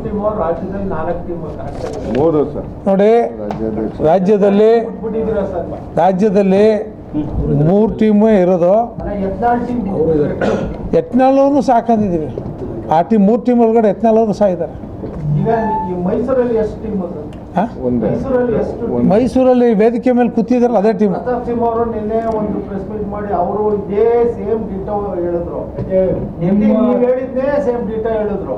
Team ರಾಜ್ಯದಲ್ಲಿ 4 team ಮೂರು sir ನೋಡಿ, ರಾಜ್ಯದಲ್ಲಿ 3 ಟೀಮೇ ಇರೋದು. ಯತ್ನಾಳವ್ರನ್ನೂ ಸಾಕೊಂಡಿದ್ದೀವಿ. ಆ ಟೀಮ್ 3 ಟೀಮ್ ಒಳಗಡೆ ಯತ್ನಾಳವರು ಸಹ ಇದ್ದಾರೆ. ಈಗ ಮೈಸೂರಲ್ಲಿ ಎಷ್ಟು ಟೀಮ್? ಮೈಸೂರಲ್ಲಿ ವೇದಿಕೆ ಮೇಲೆ ಕೂತಿದಾರಲ್ಲ ಅದೇ ಟೀಮ್. ಪ್ರತಾಪ್ ಸಿಂಹ ಅವರು ನಿನ್ನೆ ಒಂದು ಪ್ರೆಸ್ ಮೀಟ್ ಮಾಡಿ ಅವರು ಇದೇ ಸೇಮ್ ಡಿಟೋ ಹೇಳಿದ್ರು. ನೀವು ಹೇಳಿದ್ದೇ ಸೇಮ್ ಡಿಟೋ ಹೇಳಿದ್ರು.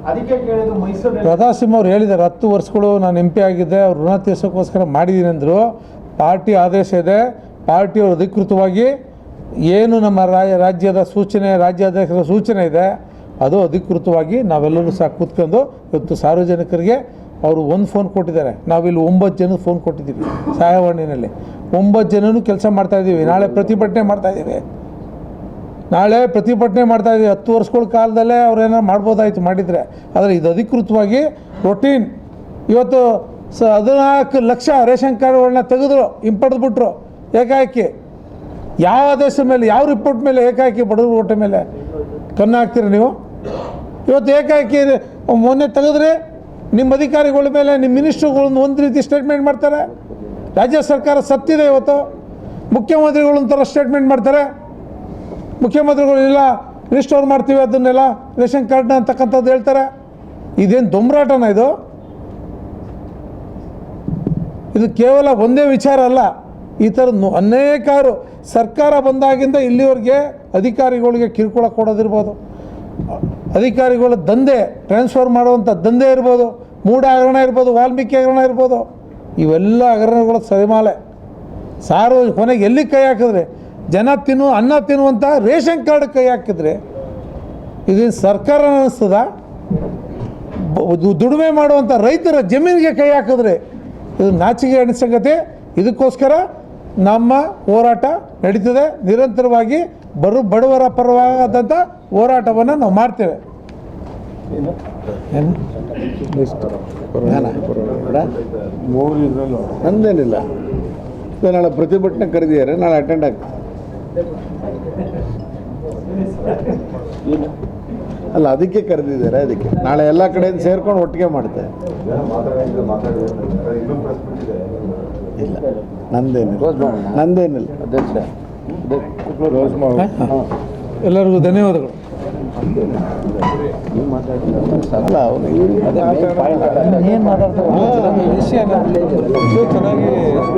ಅದಕ್ಕೆ ಕೇಳಿದ್ರು ಮೈಸೂರಲ್ಲಿ. ಪ್ರತಾಪ್ ಸಿಂಹ ಅವ್ರು ಹೇಳಿದ್ದಾರೆ 10 ವರ್ಷಗಳು ನಾನು MP ಆಗಿದ್ದೆ, ಅವ್ರು ಋಣ ತೀರ್ಸೋಕ್ಕೋಸ್ಕರ ಮಾಡಿದ್ದೀನಿ ಅಂದರು. ಪಾರ್ಟಿ ಆದೇಶ ಇದೆ, ಪಾರ್ಟಿಯವರು ಅಧಿಕೃತವಾಗಿ ಏನು ನಮ್ಮ ರಾಜ್ಯದ ಸೂಚನೆ, ರಾಜ್ಯಾಧ್ಯಕ್ಷರ ಸೂಚನೆ ಇದೆ, ಅದು ಅಧಿಕೃತವಾಗಿ ನಾವೆಲ್ಲರೂ ಸಹ ಕೂತ್ಕೊಂಡು ಇವತ್ತು ಸಾರ್ವಜನಿಕರಿಗೆ ಅವರು ಒಂದು ಫೋನ್ ಕೊಟ್ಟಿದ್ದಾರೆ. ನಾವಿಲ್ಲಿ 9 ಜನಕ್ಕೆ ಫೋನ್ ಕೊಟ್ಟಿದ್ದೀವಿ. ಸಹಾಯವಾಣಿನಲ್ಲಿ 9 ಜನನೂ ಕೆಲಸ ಮಾಡ್ತಾಯಿದ್ದೀವಿ. ನಾಳೆ ಪ್ರತಿಭಟನೆ ಮಾಡ್ತಾಯಿದ್ದೀವಿ. 10 ವರ್ಷಗಳ ಕಾಲದಲ್ಲೇ ಅವ್ರೇನಾರು ಮಾಡ್ಬೋದಾಯಿತು ಮಾಡಿದರೆ. ಆದರೆ ಇದು ಅಧಿಕೃತವಾಗಿ ರೊಟೀನ್. ಇವತ್ತು 14 ಲಕ್ಷ ರೇಷನ್ ಕಾರ್ಡ್ಗಳನ್ನ ತೆಗೆದ್ರು, ಹಿಂಪಡೆದ್ಬಿಟ್ರು ಏಕಾಏಕಿ. ಯಾವ ಆದೇಶ ಮೇಲೆ, ಯಾವ ರಿಪೋರ್ಟ್ ಮೇಲೆ ಏಕಾಏಕಿ ಬಡವ್ರ ಓಟ ಮೇಲೆ ಕಣ್ಣು ಹಾಕ್ತೀರಿ ನೀವು? ಇವತ್ತು ಏಕಾಏಕಿ ಮೊನ್ನೆ ತೆಗೆದ್ರೆ ನಿಮ್ಮ ಅಧಿಕಾರಿಗಳ ಮೇಲೆ ನಿಮ್ಮ ಮಿನಿಸ್ಟ್ರುಗಳನ್ನ ಒಂದು ರೀತಿ ಸ್ಟೇಟ್ಮೆಂಟ್ ಮಾಡ್ತಾರೆ. ರಾಜ್ಯ ಸರ್ಕಾರ ಸತ್ತಿದೆ. ಇವತ್ತು ಮುಖ್ಯಮಂತ್ರಿಗಳೊಂಥರ ಸ್ಟೇಟ್ಮೆಂಟ್ ಮಾಡ್ತಾರೆ. ಮುಖ್ಯಮಂತ್ರಿಗಳು ಇಲ್ಲ ರಿಸ್ಟೋರ್ ಮಾಡ್ತೀವಿ ಅದನ್ನೆಲ್ಲ ರೇಷನ್ ಕಾರ್ಡ್ನ ಅಂತಕ್ಕಂಥದ್ದು ಹೇಳ್ತಾರೆ. ಇದೇನು ದೊಂಬರಾಟನ ಇದು? ಇದು ಕೇವಲ ಒಂದೇ ವಿಚಾರ ಅಲ್ಲ. ಈ ಥರದ್ದು ಅನೇಕಾರು ಸರ್ಕಾರ ಬಂದಾಗಿಂದ ಇಲ್ಲಿವರೆಗೆ ಅಧಿಕಾರಿಗಳಿಗೆ ಕಿರುಕುಳ ಕೊಡೋದಿರ್ಬೋದು, ಅಧಿಕಾರಿಗಳ ದಂಧೆ ಟ್ರಾನ್ಸ್ಫರ್ ಮಾಡುವಂಥ ದಂಧೆ ಇರ್ಬೋದು, ಮೂಢ ಹಗರಣ ಇರ್ಬೋದು, ವಾಲ್ಮೀಕಿ ಹಗರಣ ಇರ್ಬೋದು, ಇವೆಲ್ಲ ಹಗರಣಗಳ ಸರಿಮಾಲೆ. ಕೊನೆಗೆ ಎಲ್ಲಿ ಕೈ ಹಾಕಿದ್ರೆ, ಜನ ಅನ್ನ ತಿನ್ನುವಂಥ ರೇಷನ್ ಕಾರ್ಡ್ ಕೈ ಹಾಕಿದ್ರೆ ಇದೇನು ಸರ್ಕಾರ ಅನ್ನಿಸ್ತದ? ದುಡಿಮೆ ಮಾಡುವಂಥ ರೈತರ ಜಮೀನಿಗೆ ಕೈ ಹಾಕಿದ್ರೆ ಇದು ನಾಚಿಕೆ ಅನಿಸಂಗತಿ. ಇದಕ್ಕೋಸ್ಕರ ನಮ್ಮ ಹೋರಾಟ ನಡೀತದೆ. ನಿರಂತರವಾಗಿ ಬಡವರ ಪರವಾದಂಥ ಹೋರಾಟವನ್ನು ನಾವು ಮಾಡ್ತೇವೆ. ನಂದೇನಿಲ್ಲ. ನಾಳೆ ಪ್ರತಿಭಟನೆ ಕರೆದಿದ್ದಾರೆ, ನಾಳೆ ಅಟೆಂಡ್ ಆಗ್ತದೆ. ಅಲ್ಲ, ಅದಕ್ಕೆ ಕರೆದಿದ್ದಾರೆ. ಅದಕ್ಕೆ ನಾಳೆ ಎಲ್ಲ ಕಡೆಯಿಂದ ಸೇರ್ಕೊಂಡು ಒಟ್ಟಿಗೆ ಮಾಡ್ತೇವೆ. ಇಲ್ಲ, ನಂದೇನಿಲ್ಲ. ಎಲ್ಲರಿಗೂ ಧನ್ಯವಾದಗಳು. ಅಲ್ಲ, ಅವನು ಏನು ಮಾತಾಡ್ತಾರೆ ವಿಷಯ ಚೆನ್ನಾಗಿ